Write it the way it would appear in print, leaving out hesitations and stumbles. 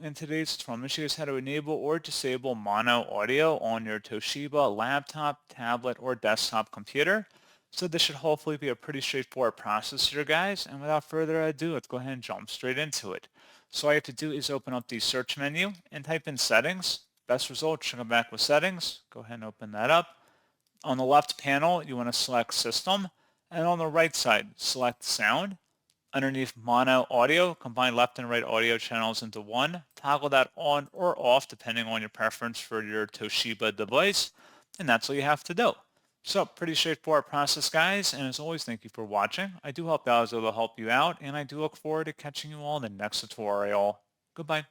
In today's tutorial, I'm going to show you guys how to enable or disable mono audio on your Toshiba laptop, tablet, or desktop computer. So this should hopefully be a pretty straightforward process here, guys. And without further ado, let's go ahead and jump straight into it. So all you have to do is open up the search menu and type in settings. Best result should come back with settings. Go ahead and open that up. On the left panel, you want to select system. And on the right side, select sound. Underneath mono audio, combine left and right audio channels into one. Toggle that on or off depending on your preference for your Toshiba device. And that's all you have to do. So pretty straightforward process, guys. And as always, thank you for watching. I do hope that I was able to help you out. And I do look forward to catching you all in the next tutorial. Goodbye.